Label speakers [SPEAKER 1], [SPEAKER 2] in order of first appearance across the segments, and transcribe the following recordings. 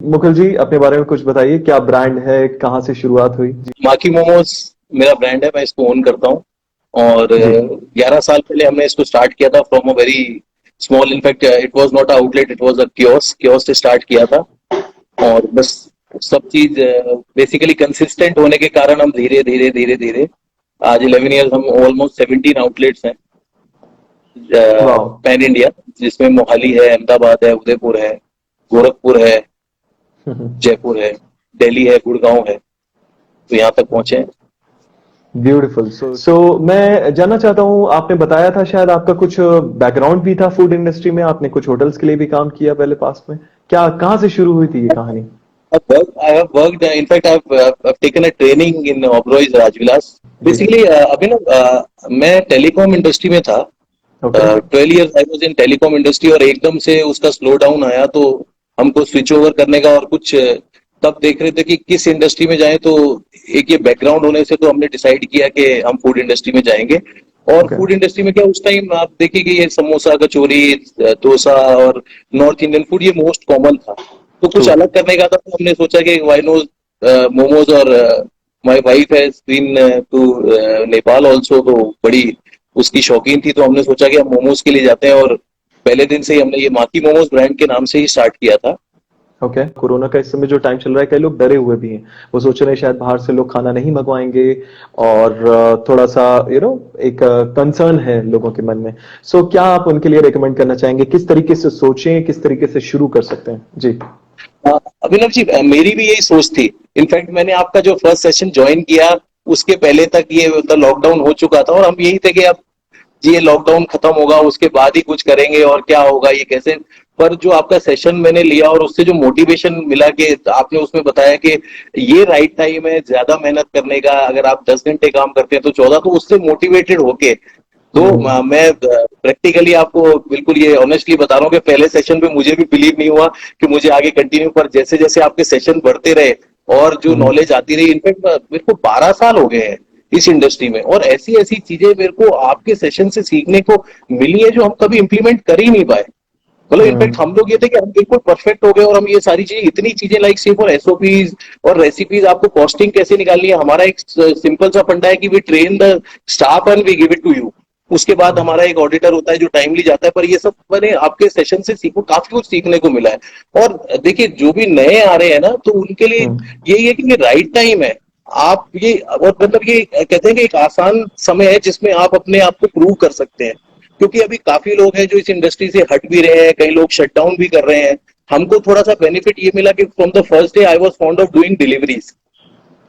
[SPEAKER 1] मुकुल जी, अपने बारे में कुछ बताइए, क्या ब्रांड है, कहाँ से शुरुआत हुई? जी।
[SPEAKER 2] माकी मोमोज मेरा ब्रांड है, मैं इसको ओन करता हूँ। और
[SPEAKER 1] जी।
[SPEAKER 2] 11 साल पहले हमने इसको स्टार्ट किया था from a very small. In fact it was not a outlet, it was a kiosk kiosk से स्टार्ट किया था। और बस सब चीज बेसिकली कंसिस्टेंट होने के कारण हम धीरे धीरे धीरे धीरे आज 11 ईयर्स हम ऑलमोस्ट 17 आउटलेट्स हैं
[SPEAKER 1] वाह।
[SPEAKER 2] पैन इंडिया, जिसमें मोहाली है, अहमदाबाद है, उदयपुर है, गोरखपुर है, जयपुर है, दिल्ली है, गुड़गांव है। तो यहाँ तक पहुंचे हैं।
[SPEAKER 1] ब्यूटीफुल। सो मैं जानना चाहता हूँ, आपने बताया था शायद आपका कुछ बैकग्राउंड भी था फूड इंडस्ट्री में, आपने कुछ होटल्स के लिए भी काम किया पहले पास्ट में। क्या, कहाँ से शुरू हुई थी ये कहानी?
[SPEAKER 2] I have worked, in fact, I've taken a training in Oberoi's Rajvilas.
[SPEAKER 1] Ji.
[SPEAKER 2] Basically, अभी ना मैं टेलीकॉम इंडस्ट्री में था।
[SPEAKER 1] Okay.
[SPEAKER 2] 12 years I was in telecom industry और एकदम से उसका स्लो डाउन आया तो हमको स्विच ओवर करने का और कुछ तब देख रहे थे कि किस इंडस्ट्री में जाएं। तो एक ये बैकग्राउंड होने से तो हमने डिसाइड किया कि हम फूड इंडस्ट्री में जाएंगे। और
[SPEAKER 1] ओके।
[SPEAKER 2] फूड इंडस्ट्री में क्या, उस टाइम आप देखिए कि ये समोसा, कचौरी, डोसा और नॉर्थ इंडियन फूड ये मोस्ट कॉमन था। तो कुछ
[SPEAKER 1] ट्रू।
[SPEAKER 2] अलग करने का था, तो हमने सोचा कि व्हाई नॉट मोमोज। और my wife has been to Nepal also, तो बड़ी उसकी शौकीन थी। तो हमने सोचा कि हम मोमोज के लिए जाते हैं और पहले दिन से ही हमने ये माकी मोमोज ब्रांड के नाम से ही स्टार्ट किया था।
[SPEAKER 1] ओके। कोरोना का इस समय जो टाइम चल रहा है, कई लोग डरे हुए भी हैं। वो सोच रहे हैं शायद बाहर से लोग खाना नहीं मंगवाएंगे, और थोड़ा सा एक कंसर्न है लोगों के मन में। सो क्या आप उनके लिए रेकमेंड करना चाहेंगे, किस तरीके से सोचें, किस तरीके से शुरू कर सकते हैं? जी।
[SPEAKER 2] अभिनव जी, मेरी भी यही सोच थी। इनफैक्ट मैंने आपका जो फर्स्ट सेशन ज्वाइन किया उसके पहले तक ये मतलब लॉकडाउन हो चुका था और हम यही थे कि अब ये लॉकडाउन खत्म होगा उसके बाद ही कुछ करेंगे और क्या होगा ये कैसे। पर जो आपका सेशन मैंने लिया और उससे जो मोटिवेशन मिला कि आपने उसमें बताया कि ये राइट टाइम है ज्यादा मेहनत करने का, अगर आप 10 घंटे काम करते हैं तो 14, तो उससे मोटिवेटेड होके तो
[SPEAKER 1] हम्म।
[SPEAKER 2] मैं प्रैक्टिकली आपको बिल्कुल ये ऑनेस्टली बता रहा हूँ कि पहले सेशन पे मुझे भी बिलीव नहीं हुआ कि मुझे आगे कंटिन्यू, पर जैसे जैसे आपके सेशन बढ़ते रहे और जो
[SPEAKER 1] हम्म।
[SPEAKER 2] नॉलेज आती रही, इनफैक्ट मेरे को 12 साल हो गए हैं इस इंडस्ट्री में और ऐसी ऐसी चीजें मेरे को आपके सेशन से सीखने को मिली है जो हम कभी इंप्लीमेंट कर ही नहीं पाए। मतलब इनफैक्ट
[SPEAKER 1] हम्म।
[SPEAKER 2] हम लोग ये थे कि हम बिल्कुल परफेक्ट हो गए और हम ये सारी चीजें, इतनी चीजें लाइक सिर्फ और एसओपीज और रेसिपीज, आपको कॉस्टिंग कैसे निकालनी है, हमारा एक सिंपल सा फंडा है कि we train the staff and we give it to you. उसके बाद हमारा एक ऑडिटर होता है जो टाइमली जाता है। पर ये सब मैंने आपके सेशन से सीखो, काफी कुछ सीखने को मिला है। और देखिए जो भी नए आ रहे हैं ना, तो उनके लिए
[SPEAKER 1] हम्म।
[SPEAKER 2] यही है कि ये राइट टाइम है। आप ये और मतलब ये कहते हैं कि एक आसान समय है जिसमें आप अपने आप को प्रूव कर सकते हैं। क्योंकि अभी काफी लोग हैं जो इस इंडस्ट्री से हट भी रहे हैं, कई लोग शट डाउन भी कर रहे हैं। हमको थोड़ा सा बेनिफिट ये मिला कि from the first day I was found of doing deliveries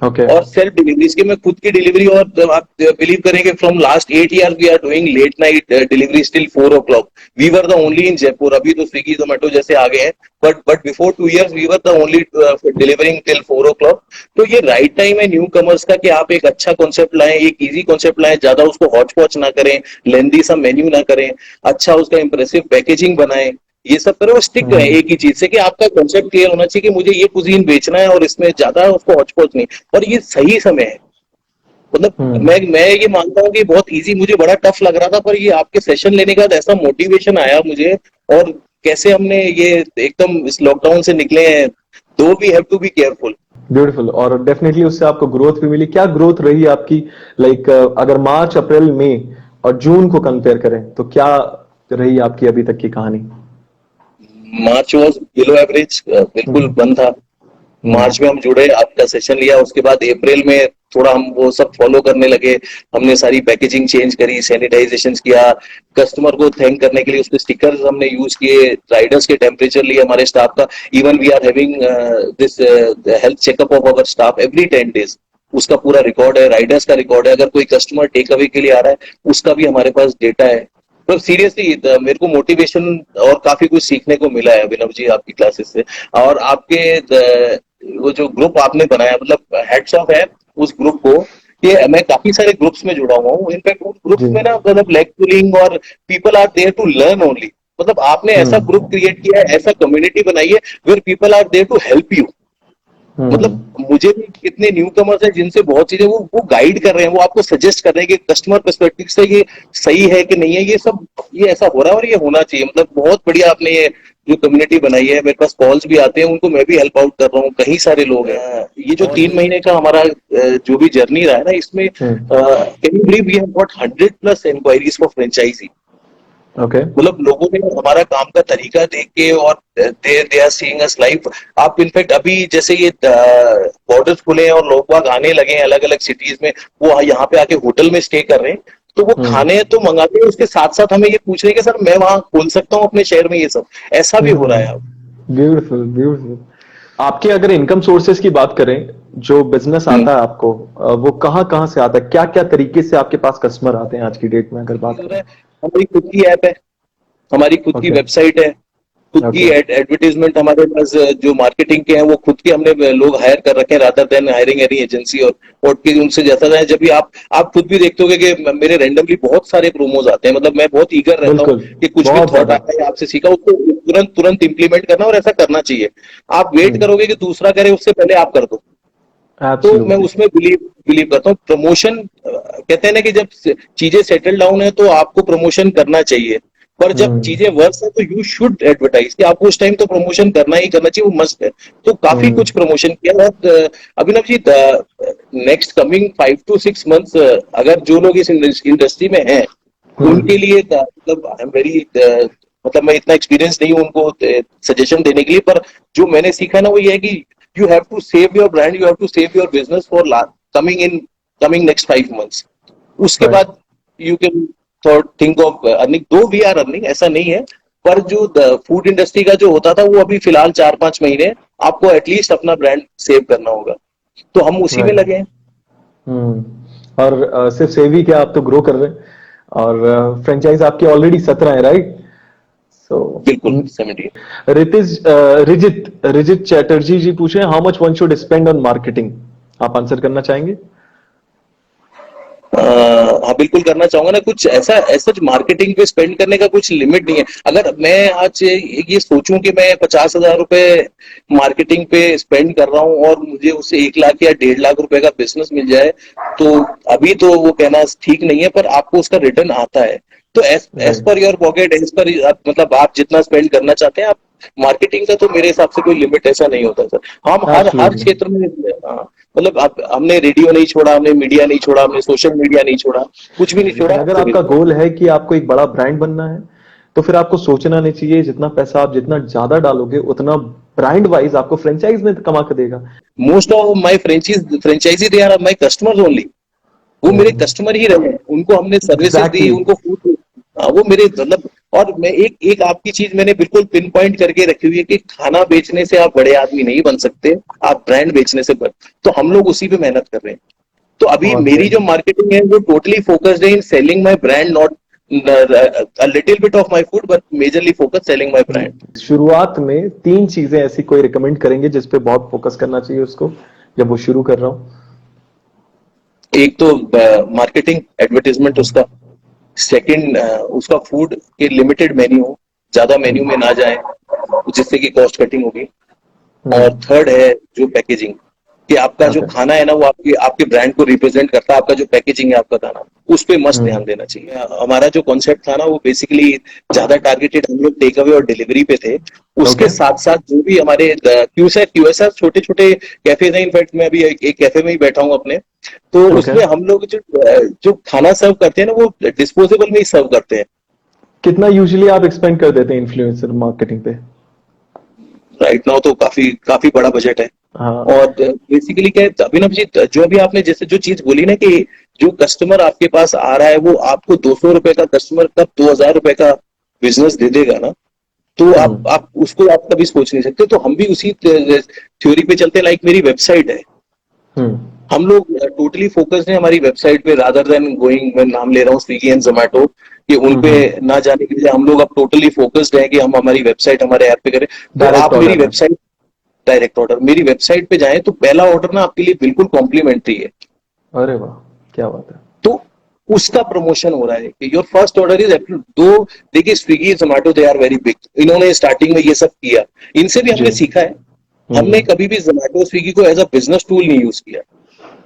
[SPEAKER 1] okay.
[SPEAKER 2] और सेल्फ डिलीवरीज के, मैं खुद की डिलीवरी। और आप बिलीव करेंगे from last 8 year we are doing late night delivery till 4 o'clock। We were the only in Jaipur. अभी तो स्विगी जोमेटो जैसे आ गए हैं, but before 2 years we were the only delivering till 4 o'clock। तो ये राइट टाइम है न्यू कमर्स का कि आप एक अच्छा कॉन्सेप्ट लाएं, एक इजी कॉन्सेप्ट लाएं, ज्यादा उसको हॉच पॉच ना करें, लेंदी सा मेन्यू ना करें, अच्छा उसका इंप्रेसिव पैकेजिंग बनाएं, ये सब करें और स्टिक करें
[SPEAKER 1] हम्म।
[SPEAKER 2] एक ही चीज से कि आपका कॉन्सेप्ट क्लियर होना चाहिए कि मुझे ये कुजीन बेचना है और इसमें ज्यादा उसको हॉच पॉच नहीं। और ये सही समय है। मतलब
[SPEAKER 1] हम्म।
[SPEAKER 2] मैं ये मानता हूँ कि बहुत इजी, मुझे बड़ा टफ लग रहा था, पर ये आपके सेशन लेने के बाद ऐसा मोटिवेशन आया मुझे। और कैसे हमने ये एकदम इस लॉकडाउन से निकले हैं, though we have to be careful.
[SPEAKER 1] Beautiful. और डेफिनेटली उससे आपको ग्रोथ भी मिली। क्या ग्रोथ रही आपकी? लाइक अगर मार्च, अप्रैल, मई और जून को कंपेयर करें, तो क्या रही आपकी अभी तक की कहानी?
[SPEAKER 2] मार्च वॉज बिलो एवरेज, बिल्कुल
[SPEAKER 1] हम्म।
[SPEAKER 2] बंद था।
[SPEAKER 1] हम्म।
[SPEAKER 2] मार्च में हम जुड़े, आपका सेशन लिया, उसके बाद अप्रैल में थोड़ा हम वो सब फॉलो करने लगे। हमने सारी पैकेजिंग चेंज करी, सैनिटाइजेशन किया, कस्टमर को थैंक करने के लिए उसके स्टिकर्स हमने यूज किए, राइडर्स के टेम्परेचर लिए हमारे स्टाफ का। Even we are having this health checkup of our staff every 10 days। उसका पूरा रिकॉर्ड है, राइडर्स का रिकॉर्ड है, अगर कोई कस्टमर टेक अवे के लिए आ रहा है उसका भी हमारे पास डेटा है। तो सीरियसली मेरे को मोटिवेशन और काफी कुछ सीखने को मिला है अभिनव जी आपकी क्लासेस से। और आपके वो जो ग्रुप आपने बनाया, मतलब हेड्स ऑफ है उस ग्रुप को। ये मैं काफी सारे ग्रुप्स में जुड़ा हुआ हूँ, इनफैक्ट उन
[SPEAKER 1] जी।
[SPEAKER 2] ग्रुप्स में ना मतलब लेग पुलिंग और people are there to learn only. मतलब आपने ऐसा ग्रुप
[SPEAKER 1] हम्म।
[SPEAKER 2] क्रिएट किया है, ऐसा कम्युनिटी बनाई है where people are there to help you. मतलब मुझे भी कितने न्यू कमर्स हैं जिनसे बहुत चीजें वो गाइड कर रहे हैं, वो आपको सजेस्ट कर रहे हैं कि कस्टमर पर्सपेक्टिव से ये सही है कि नहीं है, ये सब ये ऐसा हो रहा है और ये होना चाहिए। मतलब बहुत बढ़िया आपने ये जो कम्युनिटी बनाई है, मेरे पास कॉल्स भी आते हैं, उनको मैं भी हेल्प आउट कर रहा हूँ, कई सारे लोग हैं। ये जो 3 महीने का हमारा जो भी जर्नी रहा है ना, इसमें can you believe we have got 100+ inquiries for franchise.
[SPEAKER 1] Okay.
[SPEAKER 2] मतलब लोगों ने हमारा काम का तरीका देख के और they are seeing us live. आप इनफैक्ट अभी जैसे ये बॉर्डर्स खुले हैं और लोग बाग आने लगे हैं अलग अलग सिटीज में, वो यहाँ पे आके होटल में स्टे कर रहे हैं, तो वो खाने तो मंगाते हैं, उसके साथ साथ हमें ये पूछ रहे हैं कि सर मैं वहां खोल सकता हूँ अपने शहर में, ये सब ऐसा भी हो रहा है अब।
[SPEAKER 1] Beautiful beautiful. आपके अगर इनकम सोर्सेज की बात करें, जो बिजनेस आता है आपको, वो कहाँ कहाँ से आता है, क्या क्या तरीके से आपके पास कस्टमर आते हैं आज की डेट में अगर बात करें?
[SPEAKER 2] हमारी खुद की ऐप है, हमारी खुद की
[SPEAKER 1] ओके।
[SPEAKER 2] वेबसाइट है, खुद की
[SPEAKER 1] ओके।
[SPEAKER 2] एडवर्टीजमेंट हमारे पास जो मार्केटिंग के हैं वो खुद के हमने लोग हायर कर रखे हैं, rather than hiring any agency और कि उनसे जैसा जाए। जब भी आप खुद भी देखते होगे कि मेरे रैंडमली बहुत सारे प्रोमोज आते हैं, मतलब मैं बहुत ईगर रहता हूँ
[SPEAKER 1] बिल्कुल।
[SPEAKER 2] कि कुछ भी
[SPEAKER 1] बहुत
[SPEAKER 2] थॉट
[SPEAKER 1] ज्यादा।
[SPEAKER 2] आता है आपसे सीखा उसको तुरंत तुरंत इंप्लीमेंट करना, और ऐसा करना चाहिए। आप वेट करोगे कि दूसरा करे, उससे पहले आप कर दो। तो मैं
[SPEAKER 1] एब्सोल्युटली।
[SPEAKER 2] उसमें बिलीव बिलीव करता हूँ। प्रमोशन कहते हैं ना कि जब चीजें सेटल डाउन है तो आपको प्रमोशन करना चाहिए, पर जब चीजें वर्स है तो यू शुड एडवर्टाइज, कि आपको उस टाइम तो प्रमोशन करना ही करना चाहिए, वो मस्ट है। तो काफी कुछ प्रमोशन किया। और Abhinav ji, next coming 5 to 6 months, अगर जो लोग इस इंडस्ट्री में हैं उनके लिए मतलब आई एम वेरी, मतलब मैं इतना एक्सपीरियंस नहीं हूं उनको सजेशन देने के लिए, पर जो मैंने सीखा ना वो ये है कि you have to save your brand, you have to save your business for coming next 5 months. उसके
[SPEAKER 1] राइट।
[SPEAKER 2] बाद you can think of earning, दो वी आर अर्निंग, ऐसा नहीं है। पर जो फूड इंडस्ट्री का जो होता था वो अभी फिलहाल 4-5 महीने आपको एटलीस्ट अपना ब्रांड सेव करना होगा, तो हम उसी में
[SPEAKER 1] राइट।
[SPEAKER 2] लगे हैं।
[SPEAKER 1] और सिर्फ सेव ही क्या, आप तो ग्रो कर रहे हैं, और फ्रेंचाइज आपकी ऑलरेडी 17 है, राइट? सो
[SPEAKER 2] बिल्कुल 70।
[SPEAKER 1] रितिज रिजित रिजित चैटर्जी जी पूछे, how much one should spend on marketing? आप आंसर करना चाहेंगे?
[SPEAKER 2] हाँ बिल्कुल करना चाहूंगा ना। कुछ ऐसा ऐसा मार्केटिंग पे स्पेंड करने का कुछ लिमिट नहीं है। अगर मैं आज ये सोचूं कि मैं 50,000 रुपए मार्केटिंग पे स्पेंड कर रहा हूँ और मुझे उससे 1 लाख या 1.5 लाख रुपए का बिजनेस मिल जाए, तो अभी तो वो कहना ठीक नहीं है, पर आपको उसका रिटर्न आता है। तो as
[SPEAKER 1] right.
[SPEAKER 2] Per your pocket, as per मतलब आप जितना स्पेंड करना चाहते हैं आप। मार्केटिंग का तो मेरे हिसाब से कोई लिमिट ऐसा नहीं होता सर। हम हर
[SPEAKER 1] एब्सोल्युटली।
[SPEAKER 2] क्षेत्र में, हाँ, मतलब हमने रेडियो नहीं छोड़ा, हमने मीडिया नहीं छोड़ा, हमने सोशल मीडिया नहीं छोड़ा, कुछ भी नहीं
[SPEAKER 1] लेकिन
[SPEAKER 2] छोड़ा
[SPEAKER 1] अगर
[SPEAKER 2] सिर्फ
[SPEAKER 1] आपका गोल है कि आपको एक बड़ा ब्रांड बनना है, तो फिर आपको सोचना नहीं चाहिए जितना पैसा आप जितना ज्यादा डालोगे उतना ब्रांड वाइज आपको फ्रेंचाइज में कमा के देगा।
[SPEAKER 2] Most of my franchise they are my customers only. वो मेरे कस्टमर ही रहे हैं, उनको हमने सर्विसेज दी,
[SPEAKER 1] एग्जैक्टली।
[SPEAKER 2] उनको फूड, वो मेरे मतलब। और मैं एक एक आपकी चीज मैंने बिल्कुल पिन पॉइंट करके रखी हुई है कि खाना बेचने से आप बड़े आदमी नहीं बन सकते, आप ब्रांड बेचने से बन। तो हम लोग उसी पे मेहनत कर रहे हैं। तो अभी
[SPEAKER 1] बहुत
[SPEAKER 2] मेरी
[SPEAKER 1] सही।
[SPEAKER 2] जो मार्केटिंग है वो टोटली फोकस्ड है in selling my brand, not a little bit of my food, but majorly focus selling my brand.
[SPEAKER 1] शुरुआत में 3 चीजें ऐसी कोई रिकमेंड करेंगे जिस पे बहुत फोकस करना चाहिए उसको, जब वो शुरू कर रहा हो?
[SPEAKER 2] एक तो मार्केटिंग एडवर्टीजमेंट उसका, सेकंड उसका फूड के लिमिटेड मेन्यू हो, ज्यादा मेन्यू में ना जाए जिससे कि कॉस्ट कटिंग होगी। और थर्ड है जो पैकेजिंग, कि आपका जो
[SPEAKER 1] ओके।
[SPEAKER 2] खाना है ना वो आपके आपके ब्रांड को रिप्रेजेंट करता है। आपका जो पैकेजिंग है आपका खाना, उस पे मस्ट ध्यान देना चाहिए। हमारा जो कॉन्सेप्ट था ना वो बेसिकली ज्यादा टारगेटेड हम लोग टेक अवे और डिलीवरी पे थे। उसके
[SPEAKER 1] ओके।
[SPEAKER 2] साथ साथ जो भी हमारे क्यूएसआर छोटे छोटे कैफेज हैं, इनफैक्ट मैं अभी एक कैफे में ही बैठा हूँ अपने, तो
[SPEAKER 1] ओके।
[SPEAKER 2] उसमें हम लोग जो खाना सर्व करते हैं ना वो डिस्पोजेबल में ही सर्व करते हैं।
[SPEAKER 1] कितना यूजुअली आप एक्सपेंड कर देते हैं इन्फ्लुएंसर मार्केटिंग पे?
[SPEAKER 2] राइट नाउ तो काफी काफी बड़ा बजट है।
[SPEAKER 1] हाँ।
[SPEAKER 2] और बेसिकली क्या है अभिनव जी, जो अभी आपने जैसे जो चीज बोली ना कि जो कस्टमर आपके पास आ रहा है वो आपको 200 रुपए का कस्टमर कब 2000 रुपए का बिजनेस दे देगा ना, तो आप उसको आप कभी सोच नहीं सकते। तो हम भी उसी थ्योरी पे चलते हैं। लाइक मेरी वेबसाइट है,
[SPEAKER 1] हम्म।
[SPEAKER 2] हम लोग टोटली फोकस्ड हैं हमारी वेबसाइट पे, रादर देन गोइंग, मैं नाम ले रहा हूँ स्विगी एंड जोमेटो, कि उन पे ना जाने के लिए हम लोग अब टोटली फोकस्ड है कि हम हमारी वेबसाइट हमारे ऐप पे करें। तो
[SPEAKER 1] डायरेक्ट
[SPEAKER 2] आप मेरी
[SPEAKER 1] ऑर्डर है।
[SPEAKER 2] वेबसाइट, डायरेक्ट ऑर्डर, मेरी वेबसाइट पे जाएं तो पहला ऑर्डर ना आपके लिए बिल्कुल कॉम्प्लीमेंट्री है।
[SPEAKER 1] अरे वाह, क्या बात है।
[SPEAKER 2] तो उसका प्रमोशन हो रहा है कि your first order is, though देखिए Swiggy Zomato they are very big, इन्होंने स्टार्टिंग में ये सब किया, इनसे भी हमने
[SPEAKER 1] जी।
[SPEAKER 2] सीखा है। हमने कभी भी जोमेटो स्विगी को एज अ बिजनेस टूल नहीं यूज किया,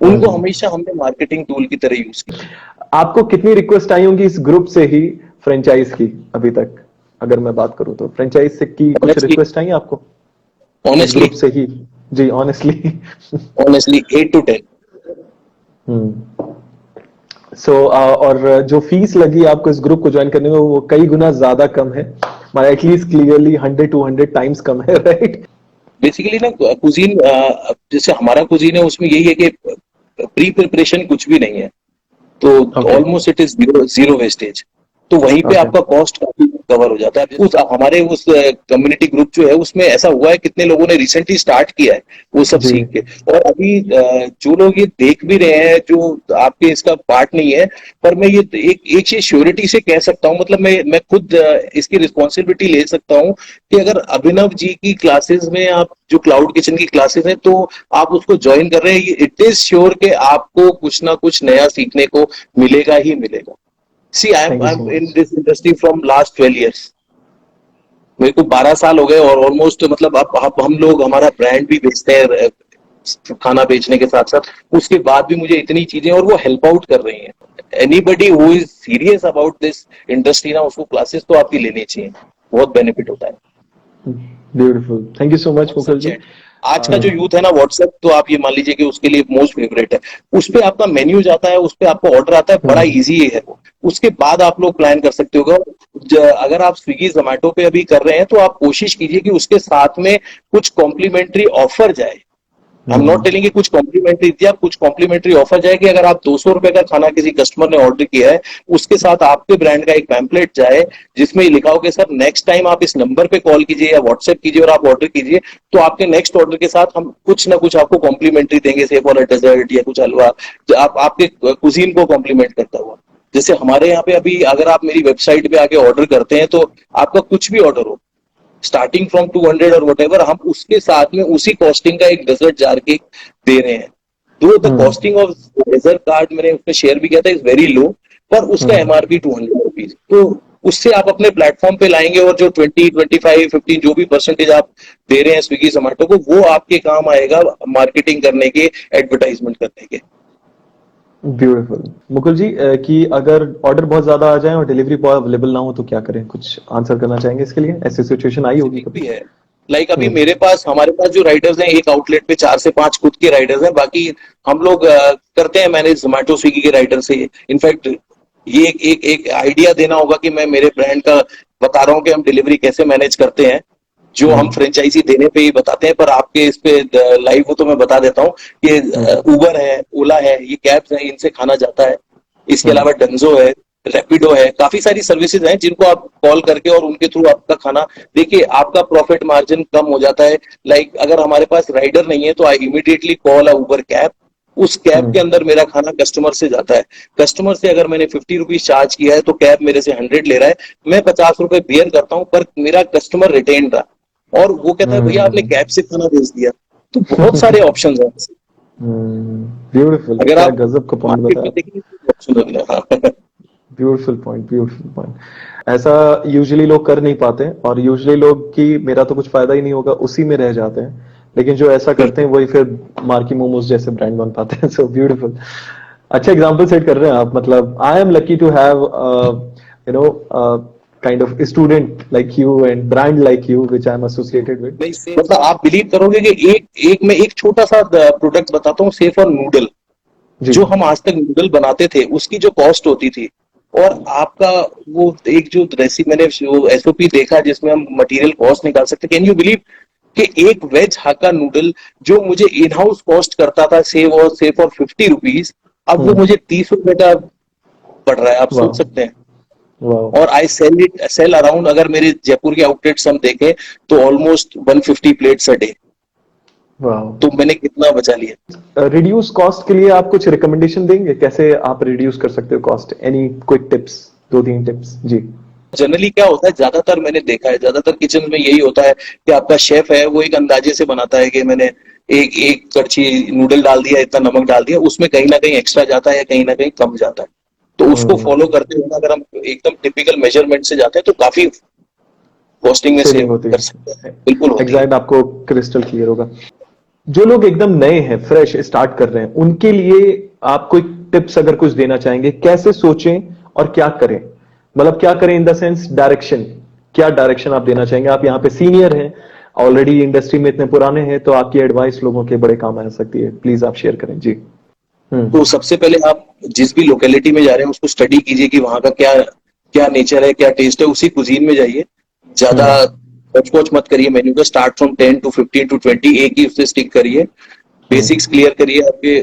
[SPEAKER 2] उनको
[SPEAKER 1] हम्म।
[SPEAKER 2] हमेशा हमने मार्केटिंग टूल की तरह यूज किया।
[SPEAKER 1] आपको कितनी रिक्वेस्ट आई होंगी इस ग्रुप से ही फ्रेंचाइज की अभी तक? अगर मैं बात करूं तो फ्रेंचाइज से की कुछ
[SPEAKER 2] ऑनेस्टली
[SPEAKER 1] रिक्वेस्ट आई आपको इस
[SPEAKER 2] ऑनेस्टली
[SPEAKER 1] ग्रुप से ही? जी, ऑनेस्टली।
[SPEAKER 2] Honestly 8 to 10।
[SPEAKER 1] हम्म। सो और जो फीस लगी आपको इस ग्रुप को ज्वाइन करने में वो कई गुना ज्यादा कम है, एटलीस्ट क्लियरली 100 to 100 टाइम्स कम है, राइट?
[SPEAKER 2] बेसिकली ना कुजीन, जैसे हमारा कुजीन है उसमें यही है कि प्री प्रिपरेशन कुछ भी नहीं है, तो
[SPEAKER 1] okay.
[SPEAKER 2] Almost it is zero zero wastage. तो वहीं पे
[SPEAKER 1] ओके।
[SPEAKER 2] आपका कॉस्ट काफी कवर हो जाता है। उस हमारे उस कम्युनिटी ग्रुप जो है उसमें ऐसा हुआ है, कितने लोगों ने रिसेंटली स्टार्ट किया है वो सब
[SPEAKER 1] जी।
[SPEAKER 2] सीख के। और अभी जो लोग ये देख भी रहे हैं जो आपके इसका पार्ट नहीं है, पर मैं ये एक एक चीज श्योरिटी से कह सकता हूँ, मतलब मैं खुद इसकी रिस्पॉन्सिबिलिटी ले सकता हूँ कि अगर अभिनव जी की क्लासेस में आप जो क्लाउड किचन की क्लासेस हैं तो आप उसको ज्वाइन कर रहे हैं, इट इज श्योर कि आपको कुछ ना कुछ नया सीखने को मिलेगा ही मिलेगा। See I
[SPEAKER 1] thank
[SPEAKER 2] am
[SPEAKER 1] you
[SPEAKER 2] I
[SPEAKER 1] so
[SPEAKER 2] am in
[SPEAKER 1] much.
[SPEAKER 2] This industry from last 12 years। मेरे को 12 साल हो गए और ऑलमोस्ट मतलब अब हम लोग हमारा ब्रांड भी बेचते हैं, खाना बेचने के साथ साथ। उसके बाद भी मुझे इतनी चीजें और वो हेल्प आउट कर रही हैं। Anybody who is serious about this industry ना, उसको क्लासेस तो आपकी लेनी चाहिए, बहुत बेनिफिट होता है।
[SPEAKER 1] Beautiful, thank you so much
[SPEAKER 2] WhatsApp
[SPEAKER 1] Mukul ji.
[SPEAKER 2] Chat, आज का जो यूथ है ना, व्हाट्सएप तो आप ये मान लीजिए कि उसके लिए मोस्ट फेवरेट है। उस पे आपका मेन्यू जाता है, उस पे आपका ऑर्डर आता है, बड़ा इजी है वो। उसके बाद आप लोग प्लान कर सकते हो। अगर आप स्विगी जोमेटो पे अभी कर रहे हैं तो आप कोशिश कीजिए कि उसके साथ में कुछ कॉम्प्लीमेंट्री ऑफर जाए। आई एम नॉट टेलिंग कि कुछ कॉम्प्लीमेंट्री दिया, कुछ कॉम्प्लीमेंट्री ऑफर जाए कि अगर आप 200 रुपए का खाना किसी कस्टमर ने ऑर्डर किया है, उसके साथ आपके ब्रांड का एक पैम्पलेट जाए जिसमें ये लिखा हो कि सर नेक्स्ट टाइम आप इस नंबर पे कॉल कीजिए या व्हाट्सएप कीजिए और आप ऑर्डर कीजिए, तो आपके नेक्स्ट ऑर्डर के साथ हम कुछ ना कुछ आपको कॉम्प्लीमेंट्री देंगे, से फॉर डेजर्ट या कुछ हलवा, जो आप आपके कुजीन को कॉम्प्लीमेंट करता हुआ। जैसे हमारे यहाँ पे अभी अगर आप मेरी वेबसाइट पे आके ऑर्डर करते हैं तो आपका कुछ भी ऑर्डर हो, स्टार्टिंग फ्रॉम 200 और वट एवर, हम उसके साथ में उसी कॉस्टिंग का एक डेजर्ट जार केक दे रहे हैं। Though the costing of dessert card मैंने उसमें शेयर भी किया था, इज वेरी लो, पर उसका एमआरपी 200 रुपीज। तो उससे आप अपने प्लेटफॉर्म पे लाएंगे और जो 20, 25, 15 जो भी परसेंटेज आप दे रहे हैं स्विगी जोमेटो को, वो आपके काम आएगा मार्केटिंग करने के, एडवर्टाइजमेंट करने के।
[SPEAKER 1] ब्यूटीफुल। मुकुल जी, कि अगर ऑर्डर बहुत ज्यादा आ जाए और डिलीवरी बॉय अवेलेबल ना हो तो क्या करें? कुछ आंसर करना चाहेंगे इसके लिए? ऐसी सिचुएशन आई होगी
[SPEAKER 2] स्पेसिफिक
[SPEAKER 1] कभी?
[SPEAKER 2] भी है। लाइक अभी हमारे पास जो राइडर्स हैं, एक आउटलेट पे 4 से 5 खुद के राइडर्स हैं, बाकी हम लोग करते हैं मैनेज जोमेटो स्विगी के राइडर से। इनफैक्ट ये एक आइडिया देना होगा कि मैं मेरे ब्रांड का बता रहा हूँ कि हम डिलीवरी कैसे मैनेज करते हैं, जो हम फ्रेंचाइजी देने पे ही बताते हैं, पर आपके इस पे लाइव हो तो मैं बता देता हूँ कि उबर है, ओला है, ये कैब्स हैं, इनसे खाना जाता है। इसके अलावा डंजो है, रैपिडो है, काफी सारी सर्विसेज हैं जिनको आप कॉल करके और उनके थ्रू आपका खाना, देखिए आपका प्रॉफिट मार्जिन कम हो जाता है। लाइक अगर हमारे पास राइडर नहीं है तो I immediately call a Uber cab, उस कैब के अंदर मेरा खाना कस्टमर से जाता है। कस्टमर से अगर मैंने 50 रुपीज चार्ज किया है तो कैब मेरे से 100 ले रहा है, मैं 50 रुपए बियर करता हूँ, पर मेरा कस्टमर रिटेन रहा और वो कहता है भैया आपने कैब से खाना भेज दिया। तो बहुत सारे ऑप्शन हैं।
[SPEAKER 1] ब्यूटीफुल,
[SPEAKER 2] अगर
[SPEAKER 1] क्या
[SPEAKER 2] आप
[SPEAKER 1] गजब का पॉइंट
[SPEAKER 2] मार्केट
[SPEAKER 1] बताया
[SPEAKER 2] में
[SPEAKER 1] आप।
[SPEAKER 2] देखेंगे तो ऑप्शन है।
[SPEAKER 1] Beautiful point, beautiful point. ऐसा यूजुअली लोग कर नहीं पाते और यूजुअली लोग कि मेरा तो कुछ फायदा ही नहीं होगा उसी में रह जाते हैं, लेकिन जो ऐसा करते हैं वही फिर मार्की मोमोज जैसे ब्रांड बन पाते हैं। So beautiful. अच्छा एग्जांपल सेट कर रहे हैं आप। मतलब I am lucky to have you know kind of student like you and brand like you which I'm associated with.
[SPEAKER 2] नहीं मतलब आप बिलीव करोगे कि मैं एक छोटा सा प्रोडक्ट बताता हूँ, सेफ और नूडल।
[SPEAKER 1] जी।
[SPEAKER 2] जो हम आज तक नूडल बनाते थे उसकी जो कॉस्ट होती थी, और आपका वो एक जो रेसिपी मैंने एसओपी देखा जिसमें हम मटेरियल कॉस्ट निकाल सकते, कैन यू बिलीव कि एक वेज हाक्का नूडल जो मुझे इन हाउस कॉस्ट करता था सेव और 50 रुपीज, अब वो मुझे 30 रुपए का पड़ रहा है, आप
[SPEAKER 1] वाह।
[SPEAKER 2] सोच सकते हैं।
[SPEAKER 1] वाह।
[SPEAKER 2] और आई सेल अराउंड, अगर मेरे जयपुर के आउटलेट्स हम देखें तो ऑलमोस्ट 150 प्लेट्स अ डे।
[SPEAKER 1] वाह।
[SPEAKER 2] तो मैंने कितना बचा लिया।
[SPEAKER 1] रिड्यूस कॉस्ट के लिए आप कुछ रिकमेंडेशन देंगे? कैसे आप रिड्यूस कर सकते हो cost? Any quick tips, 2-3 tips जी।
[SPEAKER 2] जनरली क्या होता है, ज्यादातर मैंने देखा है, ज्यादातर किचन में यही होता है कि आपका शेफ है वो एक अंदाजे से बनाता है कि मैंने एक एक कड़छी नूडल डाल दिया, इतना नमक डाल दिया, उसमें कहीं ना कहीं एक्स्ट्रा जाता है या कहीं ना कहीं कम जाता है। तो उसको फॉलो करते हुए अगर हम एकदम टिपिकल मेजरमेंट से जाते हैं तो काफी कॉस्टिंग में
[SPEAKER 1] सेविंग
[SPEAKER 2] सेव
[SPEAKER 1] होती
[SPEAKER 2] कर सकते हैं, बिल्कुल
[SPEAKER 1] है,
[SPEAKER 2] होती है।
[SPEAKER 1] एग्जैक्ट, आपको क्रिस्टल क्लियर होगा। जो लोग एकदम नए हैं, फ्रेश स्टार्ट कर रहे हैं, उनके लिए आप कोई टिप्स अगर कुछ देना चाहेंगे, कैसे सोचें और क्या करें? मतलब क्या करें इन द सेंस डायरेक्शन, क्या डायरेक्शन आप देना चाहेंगे? आप यहाँ पे सीनियर हैं, ऑलरेडी इंडस्ट्री में इतने पुराने हैं, तो आपकी एडवाइस लोगों के बड़े काम आ सकती है, प्लीज आप शेयर करें जी।
[SPEAKER 2] तो सबसे पहले आप जिस भी लोकेलिटी में जा रहे हैं उसको स्टडी कीजिए कि वहां का क्या क्या नेचर है, क्या टेस्ट है, उसी कुजीन में जाइए। ज्यादा
[SPEAKER 1] हम्म
[SPEAKER 2] खोज मत करिए मेन्यू का, स्टार्ट फ्रॉम 10 to 15 to 20, एक ही उससे स्टिक करिए।
[SPEAKER 1] हम्म
[SPEAKER 2] बेसिक्स क्लियर करिए आपके,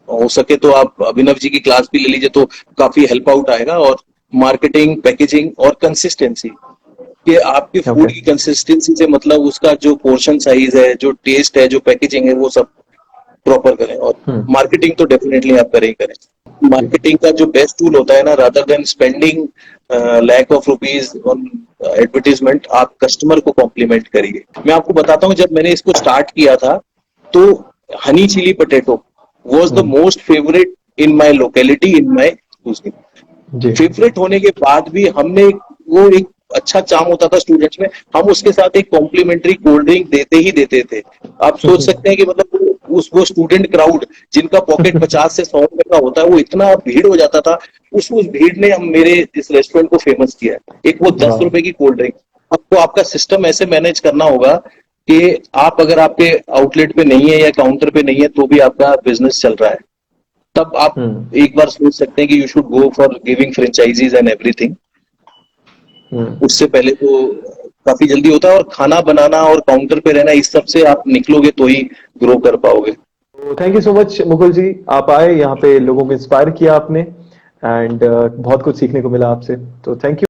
[SPEAKER 2] हो सके तो आप अभिनव जी की क्लास भी ले लीजिए तो काफी हेल्प आउट आएगा। और मार्केटिंग, पैकेजिंग और कंसिस्टेंसी, कि आपके
[SPEAKER 1] ओके।
[SPEAKER 2] फूड की कंसिस्टेंसी से मतलब उसका जो पोर्शन साइज है, जो टेस्ट है, जो पैकेजिंग है, वो सब प्रॉपर करें। और
[SPEAKER 1] हम्म
[SPEAKER 2] मार्केटिंग तो डेफिनेटली आप करें ही करें।
[SPEAKER 1] जी
[SPEAKER 2] मार्केटिंग का जो बेस्ट टूल होता है ना, rather than spending lakh of rupees on advertisement, आप कस्टमर को कॉम्प्लीमेंट करिए। मैं आपको बताता हूँ, जब मैंने इसको स्टार्ट किया था तो honey chilli potato was the
[SPEAKER 1] hmm
[SPEAKER 2] most favorite in my locality, in my cuisine।
[SPEAKER 1] जी
[SPEAKER 2] फेवरेट होने के बाद भी हमने वो एक अच्छा चाम होता था स्टूडेंट्स में, हम उसके साथ एक कॉम्प्लीमेंट्री कोल्ड ड्रिंक देते ही देते थे। आप सोच सकते हैं कि मतलब वो स्टूडेंट क्राउड जिनका पॉकेट 50 से 100 रुपए का होता है, वो इतना भीड़ हो जाता था। उस भीड़ ने हम मेरे इस रेस्टोरेंट को फेमस किया है। एक वो 10 रुपए की कोल्ड ड्रिंक। आपको आपका सिस्टम ऐसे मैनेज करना होगा कि आप अगर आपके आउटलेट पे नहीं है या काउंटर पे नहीं है तो भी आपका बिजनेस चल रहा है। तब आप
[SPEAKER 1] हम्म
[SPEAKER 2] एक बार सोच सकते हैं कि you should go for giving franchisees and everything.
[SPEAKER 1] Hmm
[SPEAKER 2] उससे पहले तो काफी जल्दी होता है, और खाना बनाना और काउंटर पे रहना, इस सब से आप निकलोगे तो ही ग्रो कर पाओगे।
[SPEAKER 1] तो thank you so much Mukul ji, आप आए यहाँ पे, लोगों को इंस्पायर किया आपने, एंड बहुत कुछ सीखने को मिला आपसे, तो थैंक यू।